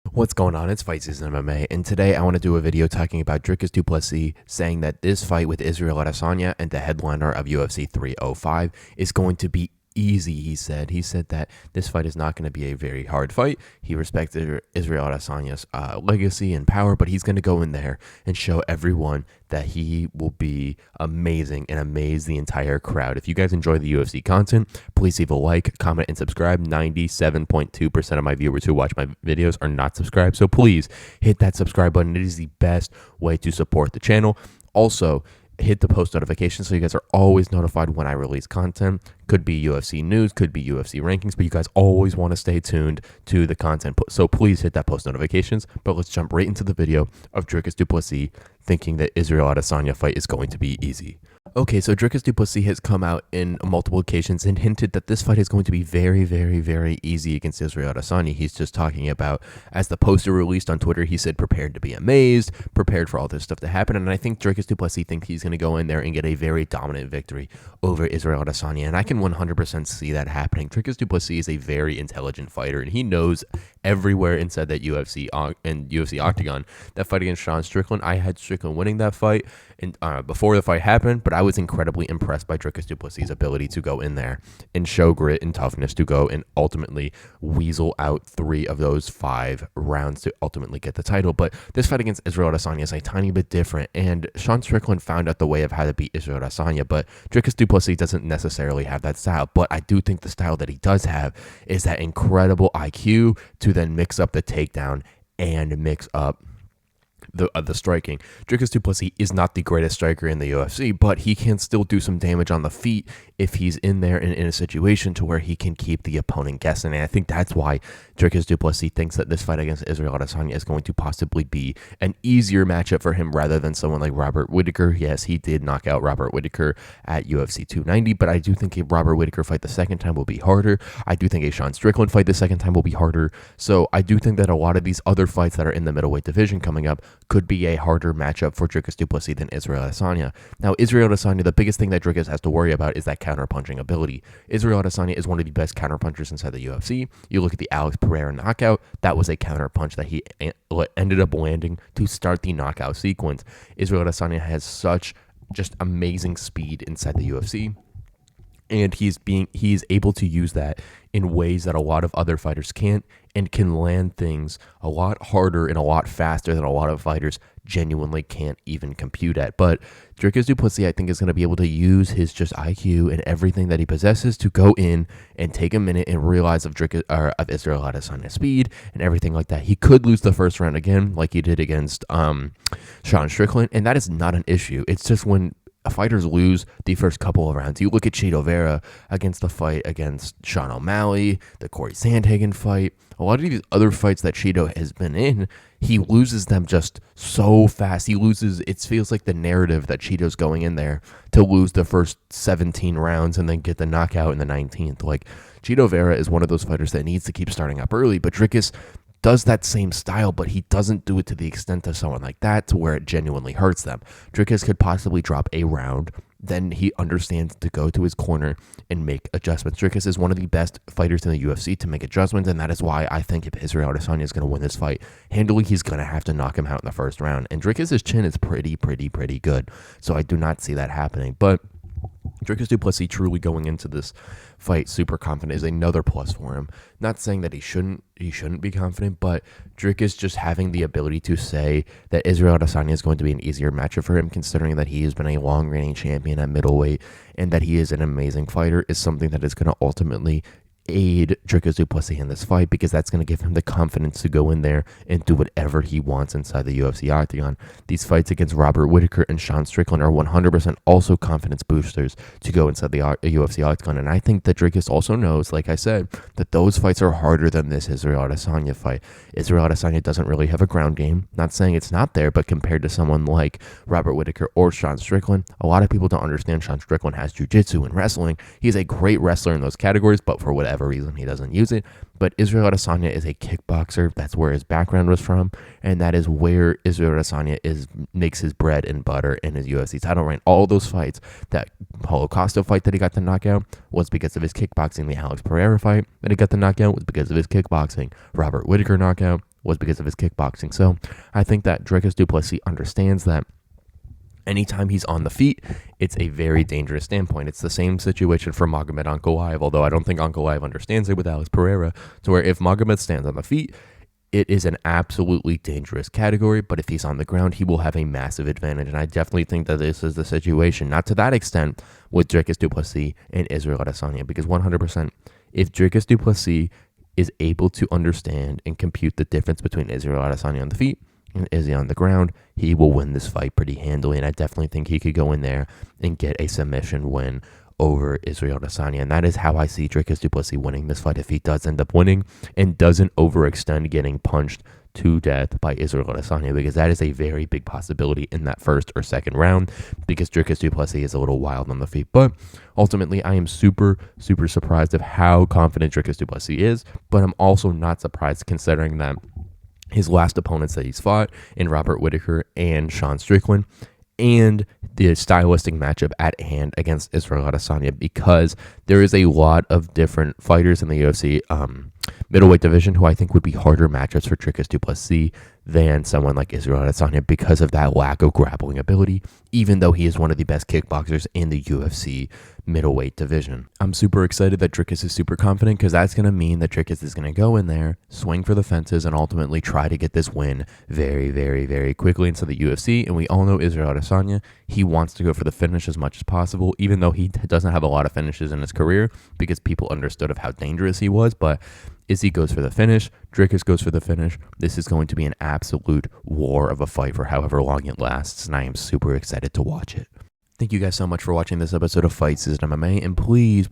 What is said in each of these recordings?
What's going on? It's Fight Season MMA, and today I want to do a video talking about Dricus du Plessis saying that this fight with Israel Adesanya and the headliner of UFC 305 is going to be easy. He said that this fight is not going to be a very hard fight. He respects Israel Adesanya's legacy and power, but he's going to go in there and show everyone that he will be amazing and amaze the entire crowd. If you guys enjoy the UFC content, please leave a like, comment, and subscribe. 97.2% of my viewers who watch my videos are not subscribed, so please hit that subscribe button. It is the best way to support the channel. Also, hit the post notification so you guys are always notified when I release content. Could be UFC news, could be UFC rankings, but you guys always want to stay tuned to the content. So please hit that post notifications. But let's jump right into the video of Dricus du Plessis thinking that Israel Adesanya fight is going to be easy. Okay, so Dricus du Plessis has come out in multiple occasions and hinted that this fight is going to be very, very, very easy against Israel Adesanya. He's just talking about, as the poster released on Twitter, he said prepared to be amazed, prepared for all this stuff to happen. And I think Dricus du Plessis thinks he's going to go in there and get a very dominant victory over Israel Adesanya. And I can 100% see that happening. Dricus du Plessis is a very intelligent fighter, and he knows everywhere inside that UFC and UFC Octagon. That fight against Sean Strickland, I had Strickland winning that fight before the fight happened, but I was incredibly impressed by Dricus du Plessis' ability to go in there and show grit and toughness to go and ultimately weasel out 3 of those 5 rounds to ultimately get the title. But this fight against Israel Adesanya is a tiny bit different, and Sean Strickland found out the way of how to beat Israel Adesanya, but Dricus du Plessis doesn't necessarily have that style. But I do think the style that he does have is that incredible IQ to then mix up the takedown and mix up the striking. Dricus du Plessis is not the greatest striker in the UFC, but he can still do some damage on the feet if he's in there and in a situation to where he can keep the opponent guessing. And I think that's why Dricus du Plessis thinks that this fight against Israel Adesanya is going to possibly be an easier matchup for him rather than someone like Robert Whittaker. Yes, he did knock out Robert Whittaker at UFC 290, but I do think a Robert Whittaker fight the second time will be harder. I do think a Sean Strickland fight the second time will be harder. So I do think that a lot of these other fights that are in the middleweight division coming up could be a harder matchup for Dricus du Plessis than Israel Adesanya. Now, Israel Adesanya, the biggest thing that Dricus has to worry about is that counter-punching ability. Israel Adesanya is one of the best counter-punchers inside the UFC. You look at the Alex Pereira knockout, that was a counter-punch that he ended up landing to start the knockout sequence. Israel Adesanya has such just amazing speed inside the UFC, and he's able to use that in ways that a lot of other fighters can't, and can land things a lot harder and a lot faster than a lot of fighters genuinely can't even compute at. But Dricus du Plessis, I think, is going to be able to use his just IQ and everything that he possesses to go in and take a minute and realize of Israel Adesanya's speed and everything like that. He could lose the first round again, like he did against Sean Strickland, and that is not an issue. It's just when fighters lose the first couple of rounds. You look at Chito Vera against the fight against Sean O'Malley, the Corey Sandhagen fight, a lot of these other fights that Chito has been in, he loses them just so fast. It feels like the narrative that Chito's going in there to lose the first 17 rounds and then get the knockout in the 19th. Like, Chito Vera is one of those fighters that needs to keep starting up early, but Dricus does that same style, but he doesn't do it to the extent of someone like that to where it genuinely hurts them. Dricus could possibly drop a round, then he understands to go to his corner and make adjustments. Dricus is one of the best fighters in the UFC to make adjustments, and that is why I think if Israel Adesanya is going to win this fight handily, he's going to have to knock him out in the first round. And Dricus' chin is pretty good, so I do not see that happening. But Dricus du Plessis truly going into this fight super confident is another plus for him. Not saying that he shouldn't be confident, but Dricus just having the ability to say that Israel Adesanya is going to be an easier matchup for him, considering that he has been a long-reigning champion at middleweight and that he is an amazing fighter, is something that is going to ultimately aid Dricus du Plessis in this fight, because that's going to give him the confidence to go in there and do whatever he wants inside the UFC Octagon. These fights against Robert Whittaker and Sean Strickland are 100% also confidence boosters to go inside the UFC Octagon, and I think that Dricus also knows, like I said, that those fights are harder than this Israel Adesanya fight. Israel Adesanya doesn't really have a ground game. Not saying it's not there, but compared to someone like Robert Whittaker or Sean Strickland, a lot of people don't understand Sean Strickland has jiu-jitsu and wrestling. He's a great wrestler in those categories, but for whatever reason he doesn't use it. But Israel Adesanya is a kickboxer. That's where his background was from, and that is where Israel Adesanya makes his bread and butter in his UFC title reign. All those fights, that Paulo Costa fight that he got the knockout was because of his kickboxing. The Alex Pereira fight that he got the knockout was because of his kickboxing. Robert Whittaker knockout was because of his kickboxing. So I think that Dricus du Plessis understands that anytime he's on the feet, it's a very dangerous standpoint. It's the same situation for Magomed Ankalaev, although I don't think Ankalaev understands it with Alex Pereira, to where if Magomed stands on the feet, it is an absolutely dangerous category, but if he's on the ground, he will have a massive advantage, and I definitely think that this is the situation. Not to that extent with Dricus du Plessis and Israel Adesanya, because 100%, if Dricus du Plessis is able to understand and compute the difference between Israel Adesanya on the feet and Izzy on the ground, he will win this fight pretty handily, and I definitely think he could go in there and get a submission win over Israel Adesanya, and that is how I see Dricus du Plessis winning this fight if he does end up winning and doesn't overextend getting punched to death by Israel Adesanya, because that is a very big possibility in that first or second round, because Dricus du Plessis is a little wild on the feet. But ultimately, I am super surprised of how confident Dricus du Plessis is, but I'm also not surprised considering that his last opponents that he's fought in Robert Whittaker and Sean Strickland, and the stylistic matchup at hand against Israel Adesanya, because there is a lot of different fighters in the UFC middleweight division who I think would be harder matchups for Dricus du Plessis than someone like Israel Adesanya because of that lack of grappling ability, even though he is one of the best kickboxers in the UFC middleweight division. I'm super excited that Dricus is super confident, because that's going to mean that Dricus is going to go in there, swing for the fences, and ultimately try to get this win very quickly into the UFC. And we all know Israel Adesanya, he wants to go for the finish as much as possible, even though he doesn't have a lot of finishes in his career because people understood of how dangerous he was. But Izzy goes for the finish, Dricus goes for the finish. This is going to be an absolute war of a fight for however long it lasts, and I am super excited to watch it. Thank you guys so much for watching this episode of Fight Season MMA, and please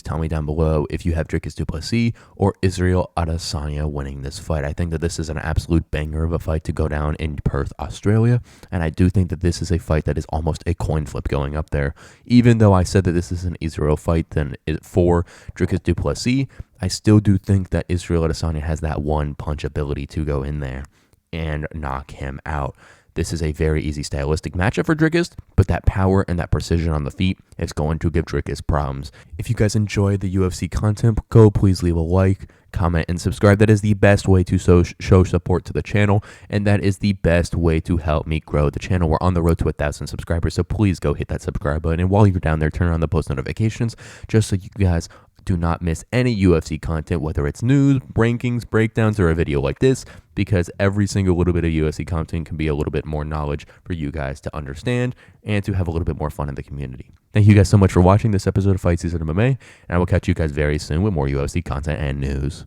tell me down below if you have Dricus du Plessis or Israel Adesanya winning this fight. I think that this is an absolute banger of a fight to go down in Perth, Australia, and I do think that this is a fight that is almost a coin flip going up there. Even though I said that this is an Israel fight then for Dricus du Plessis, I still do think that Israel Adesanya has that one punch ability to go in there and knock him out. This is a very easy stylistic matchup for Dricus, but that power and that precision on the feet is going to give Dricus problems. If you guys enjoy the UFC content, please leave a like, comment, and subscribe. That is the best way to show support to the channel, and that is the best way to help me grow the channel. We're on the road to 1,000 subscribers, so please go hit that subscribe button. And while you're down there, turn on the post notifications just so you guys do not miss any UFC content, whether it's news, rankings, breakdowns, or a video like this, because every single little bit of UFC content can be a little bit more knowledge for you guys to understand and to have a little bit more fun in the community. Thank you guys so much for watching this episode of Fight Season MMA, and I will catch you guys very soon with more UFC content and news.